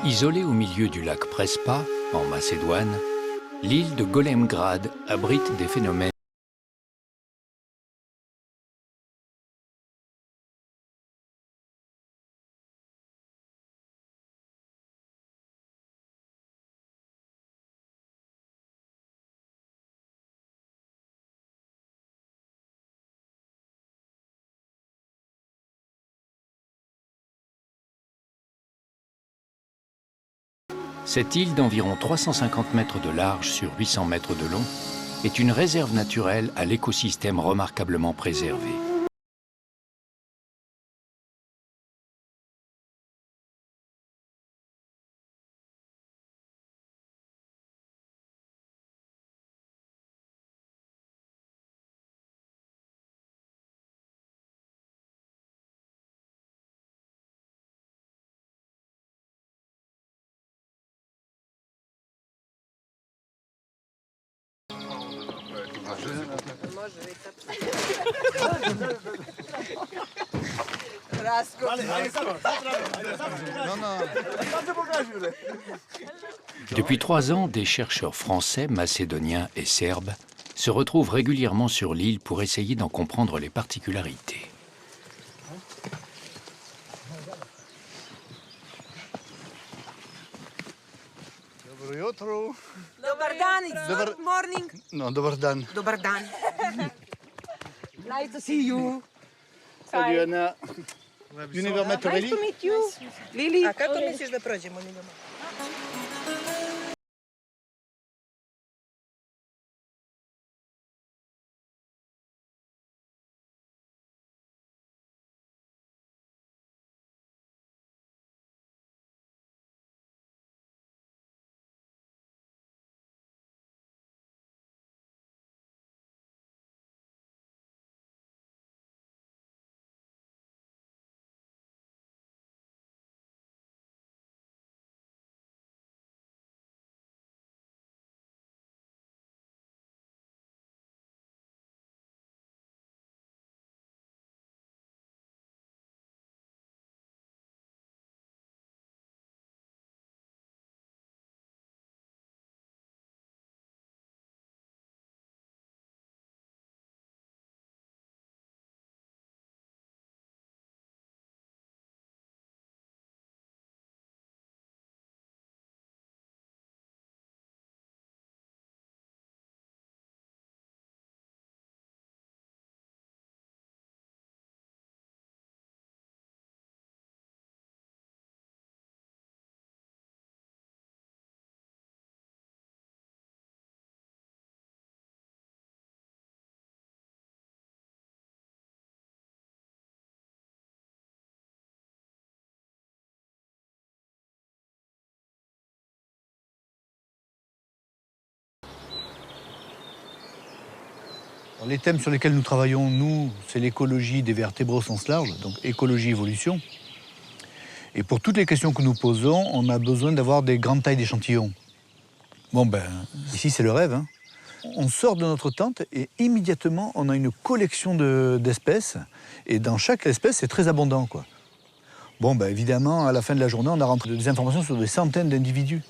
Isolée au milieu du lac Prespa, en Macédoine, l'île de Golemgrad abrite des phénomènes. Cette île d'environ 350 mètres de large sur 800 mètres de long est une réserve naturelle à l'écosystème remarquablement préservé. Moi, je vais taper. Depuis 3 ans, des chercheurs français, macédoniens et serbes se retrouvent régulièrement sur l'île pour essayer d'en comprendre les particularités. Dobar dan, it's good morning. No, dobar dan. Dobar dan. Nice to see you. Adriana, you never met Nice Aurélie? to meet you. Lili. A kako misliš da prođemo? Les thèmes sur lesquels nous travaillons, nous, c'est l'écologie des vertébrés au sens large, donc écologie-évolution. Et pour toutes les questions que nous posons, on a besoin d'avoir des grandes tailles d'échantillons. Bon ben, ici c'est le rêve, hein. On sort de notre tente et immédiatement on a une collection d'espèces. Et dans chaque espèce, c'est très abondant, quoi. Bon ben évidemment, à la fin de la journée, on a rentré des informations sur des centaines d'individus.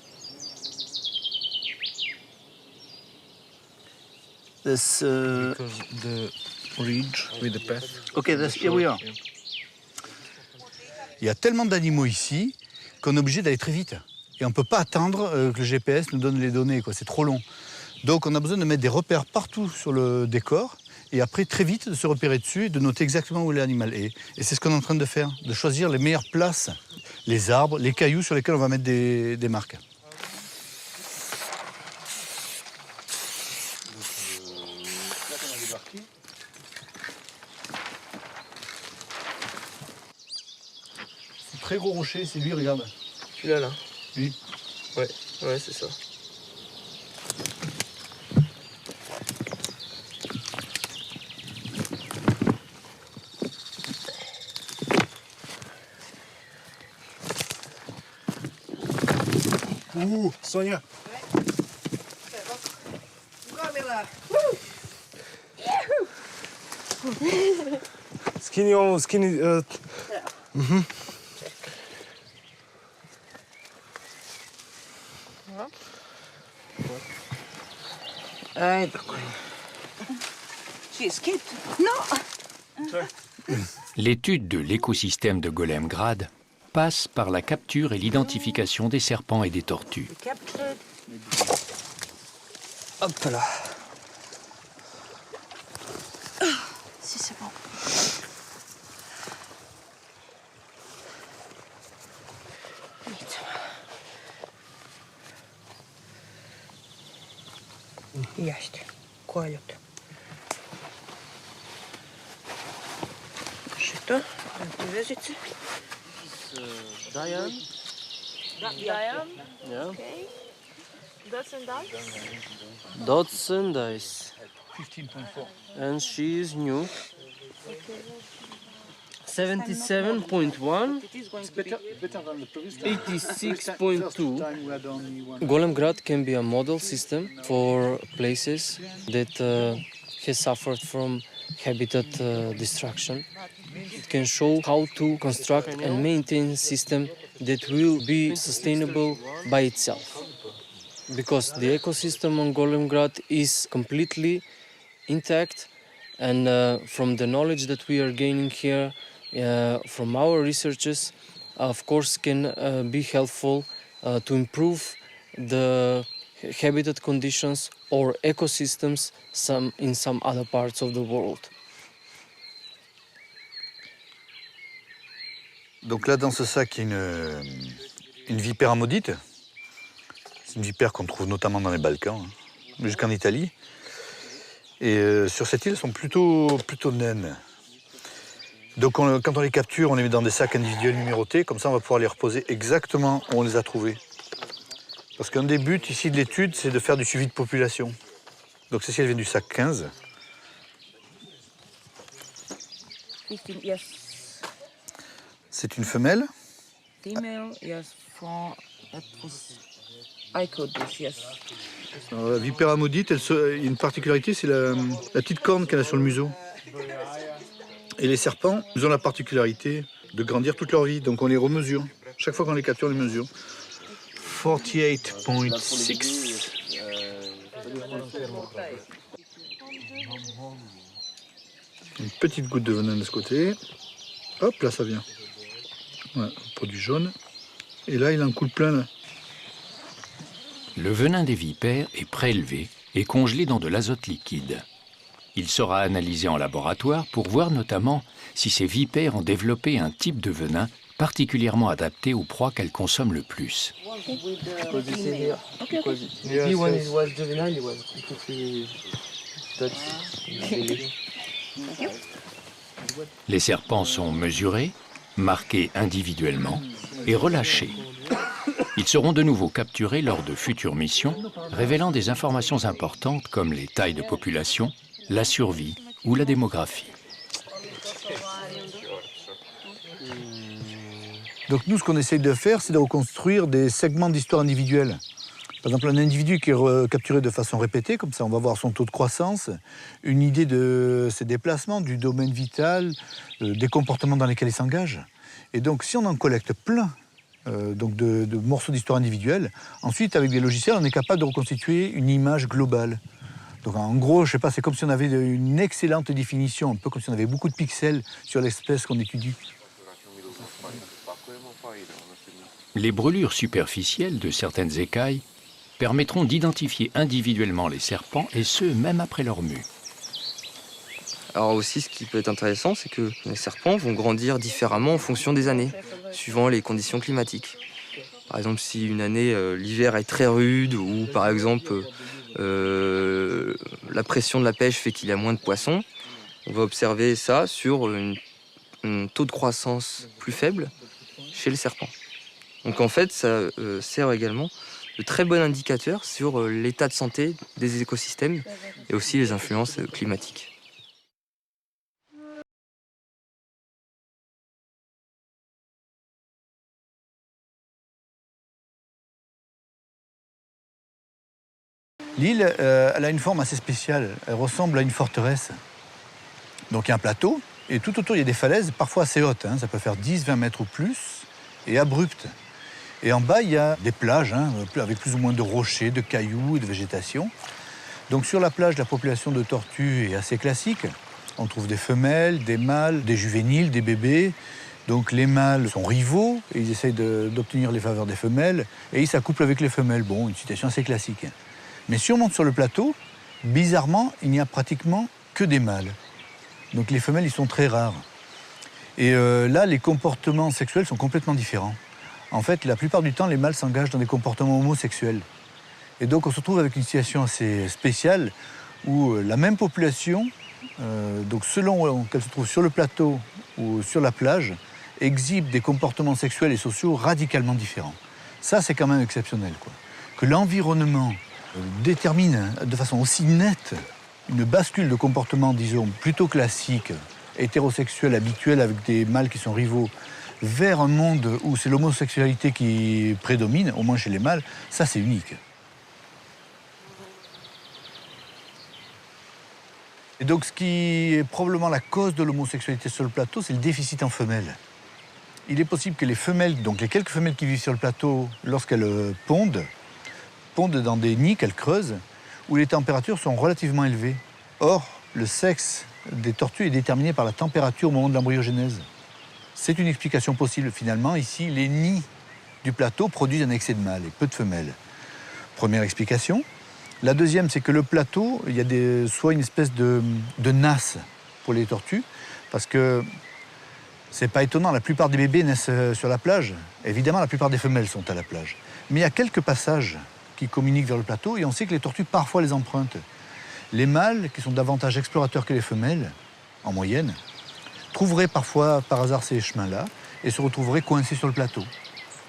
This, Because the ridge with the path. Okay, here we are. Il y a tellement d'animaux ici qu'on est obligé d'aller très vite. Et on ne peut pas attendre que le GPS nous donne les données, quoi. C'est trop long. Donc on a besoin de mettre des repères partout sur le décor et après très vite de se repérer dessus et de noter exactement où l'animal est. Et c'est ce qu'on est en train de faire, de choisir les meilleures places, les arbres, les cailloux sur lesquels on va mettre des marques. Très gros rocher, c'est lui, regarde. Celui-là, là. Lui. Ouais, ouais, c'est ça. Sonia. Skinny. Ай, такой. She escaped. No. L'étude de l'écosystème de Golemgrad passe par la capture et l'identification des serpents et des tortues. Captured. Hop là. Si, c'est bon. Vite. Есть. Колют. Что? Вяжете? Diane. Diane, Yeah. okay. Dots and dice. Dots and dice. 15.4. And she is new. 77.1. It is going to be. 86.2. Golemgrad can be a model system for places that has suffered from habitat destruction. It can show how to construct and maintain a system that will be sustainable by itself. Because the ecosystem on Golemgrad is completely intact, and from the knowledge that we are gaining here, from our researches, of course, can be helpful to improve the habitat conditions or ecosystems in some other parts of the world. Donc là, dans ce sac, il y a une vipère maudite. C'est une vipère qu'on trouve notamment dans les Balkans, hein, jusqu'en Italie. Et sur cette île, elles sont plutôt naines. Donc quand on les capture, on les met dans des sacs individuels numérotés. Comme ça, on va pouvoir les reposer exactement où on les a trouvés. Parce qu'un des buts ici de l'étude, c'est de faire du suivi de population. Donc celle-ci, elle vient du sac 15. 15, yes. C'est une femelle. Female, yes. From that was. I could this, yes. Alors, la vipère maudite, il y a une particularité, c'est la petite corne qu'elle a sur le museau. Et les serpents, ils ont la particularité de grandir toute leur vie, donc on les remesure. Chaque fois qu'on les capture, on les mesure. 48.6. Une petite goutte de venin de ce côté. Hop, là ça vient. Ouais, produit jaune. Et là, il en coule plein là. Le venin des vipères est prélevé et congelé dans de l'azote liquide. Il sera analysé en laboratoire pour voir notamment si ces vipères ont développé un type de venin particulièrement adapté aux proies qu'elles consomment le plus. Les serpents sont mesurés, marqués individuellement et relâchés. Ils seront de nouveau capturés lors de futures missions, révélant des informations importantes comme les tailles de population, la survie ou la démographie. Donc nous, ce qu'on essaye de faire, c'est de reconstruire des segments d'histoire individuelle. Par exemple, un individu qui est capturé de façon répétée, comme ça on va voir son taux de croissance, une idée de ses déplacements, du domaine vital, des comportements dans lesquels il s'engage. Et donc si on en collecte plein donc de morceaux d'histoire individuelle, ensuite avec des logiciels, on est capable de reconstituer une image globale. Donc en gros, je sais pas, c'est comme si on avait une excellente définition, un peu comme si on avait beaucoup de pixels sur l'espèce qu'on étudie. Les brûlures superficielles de certaines écailles permettront d'identifier individuellement les serpents, et ce, même après leur mue. Alors aussi, ce qui peut être intéressant, c'est que les serpents vont grandir différemment en fonction des années, suivant les conditions climatiques. Par exemple, si une année, l'hiver est très rude, ou par exemple, la pression de la pêche fait qu'il y a moins de poissons, on va observer ça sur un taux de croissance plus faible chez le serpent. Donc en fait, ça sert également de très bon indicateur sur l'état de santé des écosystèmes et aussi les influences climatiques. L'île, elle a une forme assez spéciale. Elle ressemble à une forteresse. Donc il y a un plateau, et tout autour il y a des falaises, parfois assez hautes, hein, ça peut faire 10-20 mètres ou plus, et abruptes. Et en bas, il y a des plages, hein, avec plus ou moins de rochers, de cailloux et de végétation. Donc sur la plage, la population de tortues est assez classique. On trouve des femelles, des mâles, des juvéniles, des bébés. Donc les mâles sont rivaux, et ils essayent d'obtenir les faveurs des femelles, et ils s'accouplent avec les femelles. Bon, une situation assez classique. Mais si on monte sur le plateau, bizarrement, il n'y a pratiquement que des mâles. Donc les femelles, ils sont très rares. Et là, les comportements sexuels sont complètement différents. En fait, la plupart du temps, les mâles s'engagent dans des comportements homosexuels. Et donc on se retrouve avec une situation assez spéciale où la même population, donc selon qu'elle se trouve sur le plateau ou sur la plage, exhibe des comportements sexuels et sociaux radicalement différents. Ça, c'est quand même exceptionnel, quoi. Que l'environnement détermine de façon aussi nette une bascule de comportement, disons, plutôt classique, hétérosexuel, habituel, avec des mâles qui sont rivaux, vers un monde où c'est l'homosexualité qui prédomine, au moins chez les mâles, ça c'est unique. Et donc ce qui est probablement la cause de l'homosexualité sur le plateau, c'est le déficit en femelles. Il est possible que les femelles, donc les quelques femelles qui vivent sur le plateau, lorsqu'elles pondent dans des nids qu'elles creusent, où les températures sont relativement élevées. Or, le sexe des tortues est déterminé par la température au moment de l'embryogénèse. C'est une explication possible finalement. Ici, les nids du plateau produisent un excès de mâles et peu de femelles. Première explication. La deuxième, c'est que le plateau, il y a soit une espèce de nasse pour les tortues, parce que c'est pas étonnant, la plupart des bébés naissent sur la plage. Évidemment, la plupart des femelles sont à la plage. Mais il y a quelques passages qui communiquent vers le plateau, et on sait que les tortues parfois les empruntent. Les mâles, qui sont davantage explorateurs que les femelles, en moyenne, trouveraient parfois par hasard ces chemins-là et se retrouveraient coincés sur le plateau.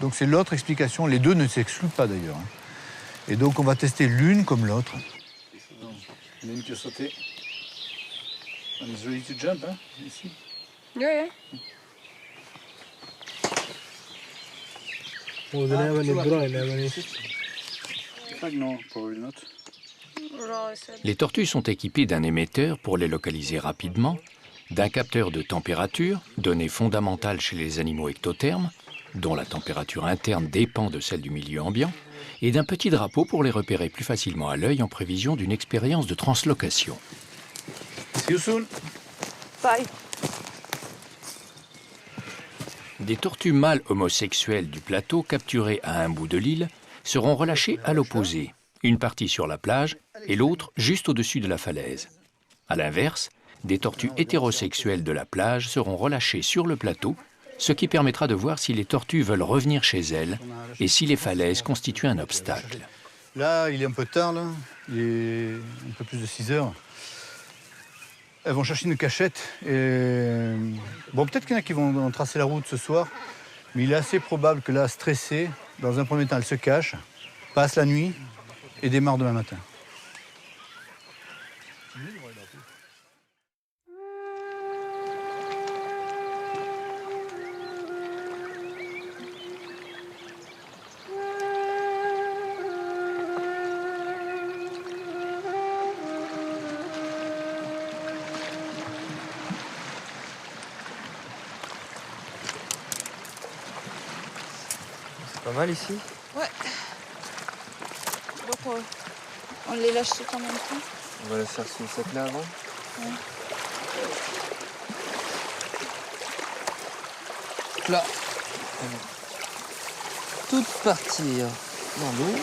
Donc c'est l'autre explication, les deux ne s'excluent pas d'ailleurs. Et donc on va tester l'une comme l'autre. Il y en a une qui a sauté. On est ready to jump, hein, ici. Yeah, Oh, they have any groin, have any... No, probably not. Les tortues sont équipées d'un émetteur pour les localiser rapidement, d'un capteur de température, donnée fondamentale chez les animaux ectothermes, dont la température interne dépend de celle du milieu ambiant, et d'un petit drapeau pour les repérer plus facilement à l'œil en prévision d'une expérience de translocation. See you soon. Bye. Des tortues mâles homosexuelles du plateau capturées à un bout de l'île seront relâchées à l'opposé, une partie sur la plage et l'autre juste au-dessus de la falaise. A l'inverse, des tortues hétérosexuelles de la plage seront relâchées sur le plateau, ce qui permettra de voir si les tortues veulent revenir chez elles et si les falaises constituent un obstacle. Là, il est un peu tard, là. Il est un peu plus de 6 heures. Elles vont chercher une cachette. Et... Bon, peut-être qu'il y en a qui vont tracer la route ce soir, mais il est assez probable que là, stressée, dans un premier temps, elles se cachent, passent la nuit et démarrent demain matin. Pas mal ici. Ouais. Donc on les lâche tout en même temps. On va la faire sous cette là avant. Ouais. Là. Toutes partir dans l'eau.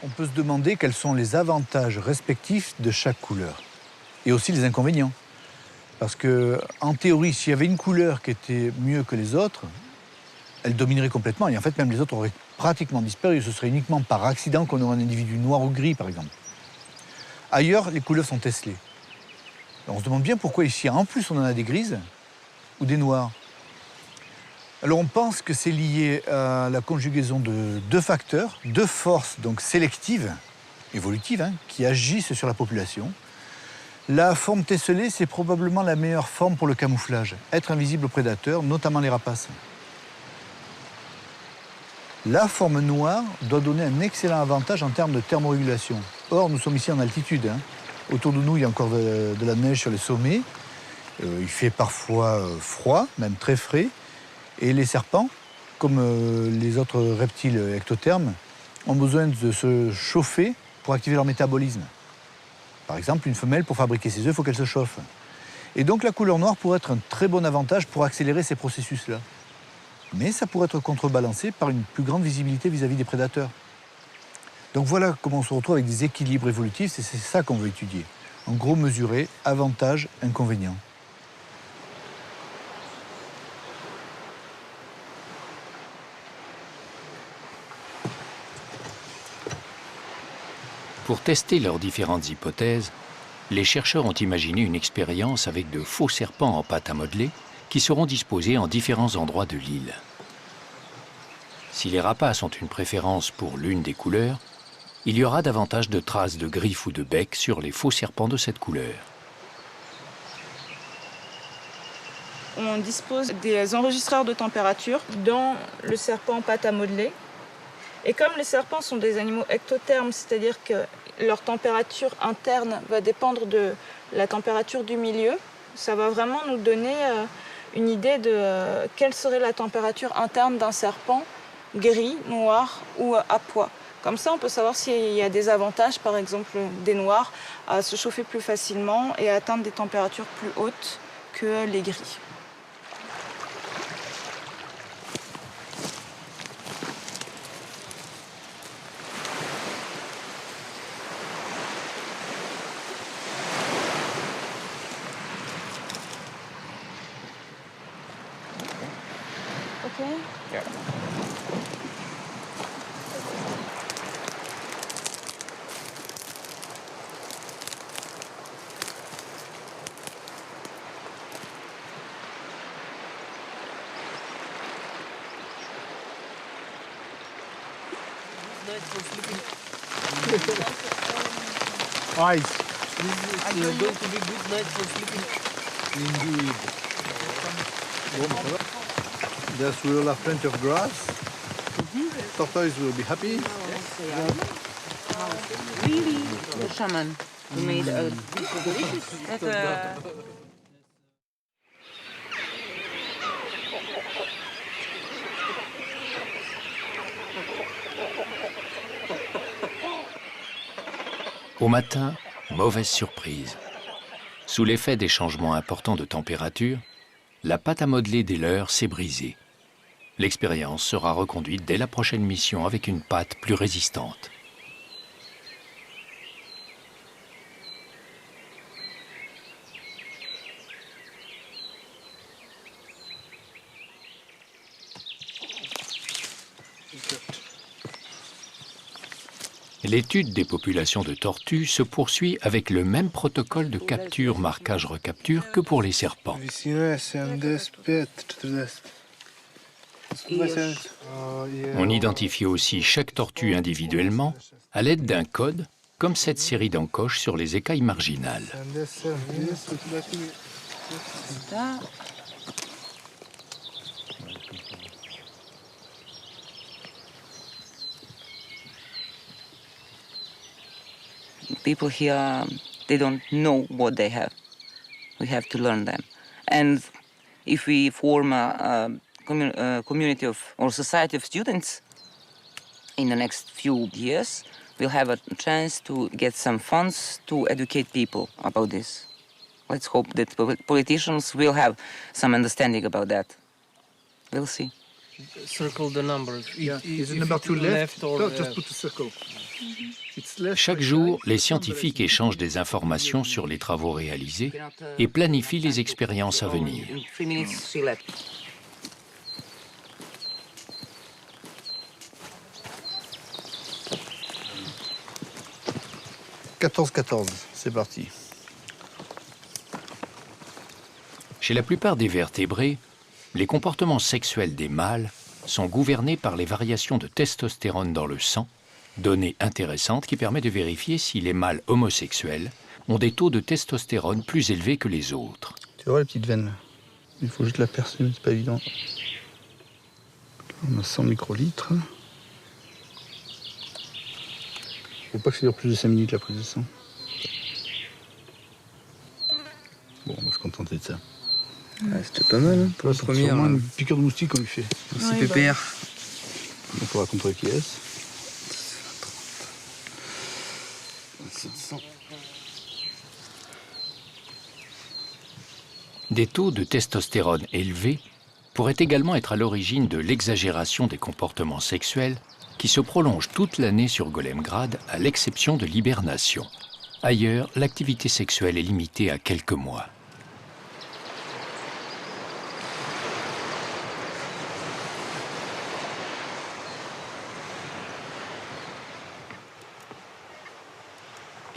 On peut se demander quels sont les avantages respectifs de chaque couleur. Et aussi les inconvénients. Parce que, en théorie, s'il y avait une couleur qui était mieux que les autres, elle dominerait complètement. Et en fait, même les autres auraient pratiquement disparu. Ce serait uniquement par accident qu'on aurait un individu noir ou gris, par exemple. Ailleurs, les couleuvres sont tesselées. Alors, on se demande bien pourquoi ici, en plus, on en a des grises ou des noirs. Alors, on pense que c'est lié à la conjugaison de deux facteurs, deux forces donc sélectives, évolutives, hein, qui agissent sur la population. La forme tesselée, c'est probablement la meilleure forme pour le camouflage, être invisible aux prédateurs, notamment les rapaces. La forme noire doit donner un excellent avantage en termes de thermorégulation. Or, nous sommes ici en altitude. Hein. Autour de nous, il y a encore de la neige sur les sommets. Il fait parfois froid, même très frais. Et les serpents, comme les autres reptiles ectothermes, ont besoin de se chauffer pour activer leur métabolisme. Par exemple, une femelle, pour fabriquer ses œufs, il faut qu'elle se chauffe. Et donc la couleur noire pourrait être un très bon avantage pour accélérer ces processus-là. Mais ça pourrait être contrebalancé par une plus grande visibilité vis-à-vis des prédateurs. Donc voilà comment on se retrouve avec des équilibres évolutifs, et c'est ça qu'on veut étudier. En gros, mesurer avantages, inconvénients. Pour tester leurs différentes hypothèses, les chercheurs ont imaginé une expérience avec de faux serpents en pâte à modeler qui seront disposés en différents endroits de l'île. Si les rapaces ont une préférence pour l'une des couleurs, il y aura davantage de traces de griffes ou de becs sur les faux serpents de cette couleur. On dispose des enregistreurs de température dans le serpent en pâte à modeler. Et comme les serpents sont des animaux ectothermes, c'est-à-dire que leur température interne va dépendre de la température du milieu, ça va vraiment nous donner une idée de quelle serait la température interne d'un serpent gris, noir ou à pois. Comme ça, on peut savoir s'il y a des avantages, par exemple des noirs, à se chauffer plus facilement et à atteindre des températures plus hautes que les gris. Eyes. This is going to be good night for sleeping. Indeed. Bon, ça va. Yes, we will have plenty of grass. Tortoise will be happy. Really, the shaman who made a delicious. Au matin, mauvaise surprise. Sous l'effet des changements importants de température, la pâte à modeler des leurres s'est brisée. L'expérience sera reconduite dès la prochaine mission avec une pâte plus résistante. L'étude des populations de tortues se poursuit avec le même protocole de capture, marquage, recapture que pour les serpents. On identifie aussi chaque tortue individuellement à l'aide d'un code, comme cette série d'encoches sur les écailles marginales. People here, they don't know what they have. We have to learn them. And if we form a community of or society of students in the next few years, we'll have a chance to get some funds to educate people about this. Let's hope that politicians will have some understanding about that. We'll see. Circle the number. Is the number two left? No, just put a circle. Chaque jour, les scientifiques échangent des informations sur les travaux réalisés et planifient les expériences à venir. 14-14, c'est parti. Chez la plupart des vertébrés, les comportements sexuels des mâles sont gouvernés par les variations de testostérone dans le sang, donnée intéressante qui permet de vérifier si les mâles homosexuels ont des taux de testostérone plus élevés que les autres. Tu vois la petite veine là? Il faut juste la percer, c'est pas évident. On a 100 microlitres. Faut pas que ça dure plus de 5 minutes la prise de sang. Bon, on va se contenter de ça. Ah, c'était pas mal hein, pour la première. Sûrement une piqûre de moustique qu'on lui fait. Merci Oui, Pépère. On pourra contrôler qui est-ce. 700. Des taux de testostérone élevés pourraient également être à l'origine de l'exagération des comportements sexuels qui se prolongent toute l'année sur Golemgrad à l'exception de l'hibernation. Ailleurs, l'activité sexuelle est limitée à quelques mois.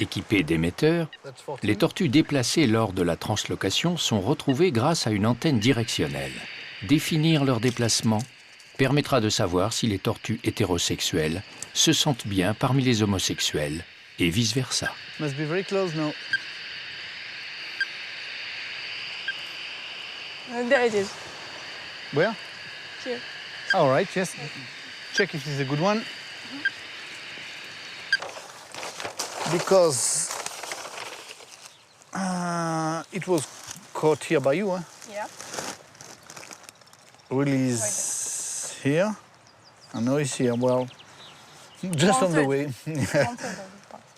Équipées d'émetteurs, les tortues déplacées lors de la translocation sont retrouvées grâce à une antenne directionnelle. Définir leur déplacement permettra de savoir si les tortues hétérosexuelles se sentent bien parmi les homosexuels et vice-versa. Must be very close now. There it is. Where? Here. All right, yes. Check if it's a good one. Because it was caught here by you, huh? Yeah. Release here. I know it's here. Well, just on the way.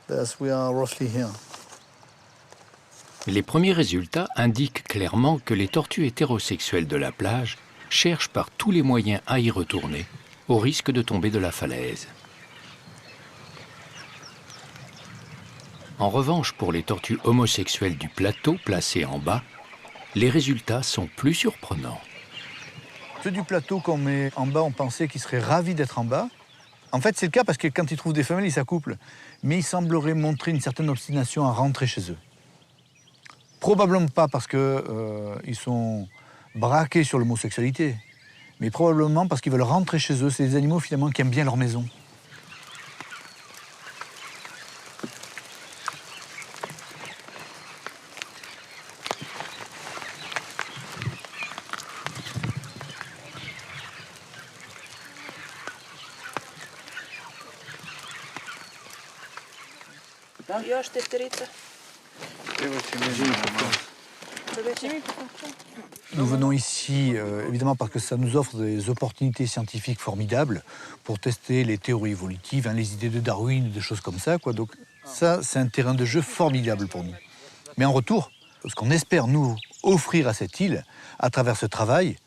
Yes, we are roughly here. Les premiers résultats indiquent clairement que les tortues hétérosexuelles de la plage cherchent par tous les moyens à y retourner, au risque de tomber de la falaise. En revanche, pour les tortues homosexuelles du plateau placées en bas, les résultats sont plus surprenants. Ceux du plateau qu'on met en bas, on pensait qu'ils seraient ravis d'être en bas. En fait, c'est le cas parce que quand ils trouvent des femelles, ils s'accouplent. Mais ils sembleraient montrer une certaine obstination à rentrer chez eux. Probablement pas parce qu'ils sont braqués sur l'homosexualité, mais probablement parce qu'ils veulent rentrer chez eux. C'est des animaux finalement qui aiment bien leur maison. Još tefterica. Nous venons ici, évidemment, parce que ça nous offre des opportunités scientifiques formidables pour tester les théories évolutives, hein, les idées de Darwin, des choses comme ça, quoi. Donc ça, c'est un terrain de jeu formidable pour nous. Mais en retour, ce qu'on espère nous offrir à cette île, à travers ce travail,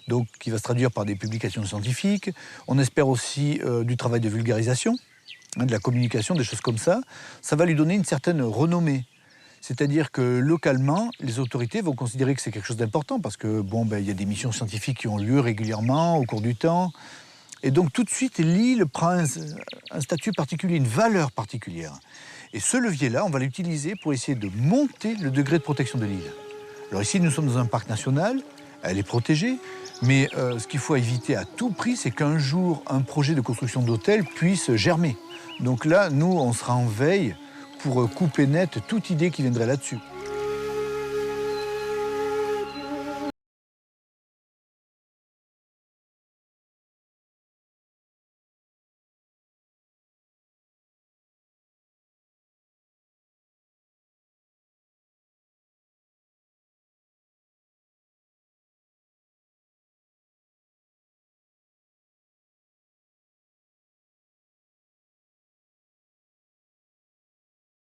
donc, qui va se traduire par des publications scientifiques, on espère aussi du travail de vulgarisation, hein, de la communication, des choses comme ça, ça va lui donner une certaine renommée. C'est-à-dire que localement, les autorités vont considérer que c'est quelque chose d'important parce que bon, ben, y a des missions scientifiques qui ont lieu régulièrement au cours du temps. Et donc tout de suite, l'île prend un statut particulier, une valeur particulière. Et ce levier-là, on va l'utiliser pour essayer de monter le degré de protection de l'île. Alors ici, nous sommes dans un parc national, elle est protégée, mais ce qu'il faut éviter à tout prix, c'est qu'un jour, un projet de construction d'hôtel puisse germer. Donc là, nous, on sera en veille pour couper net toute idée qui viendrait là-dessus.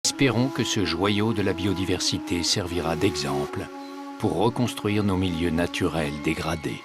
Espérons que ce joyau de la biodiversité servira d'exemple pour reconstruire nos milieux naturels dégradés.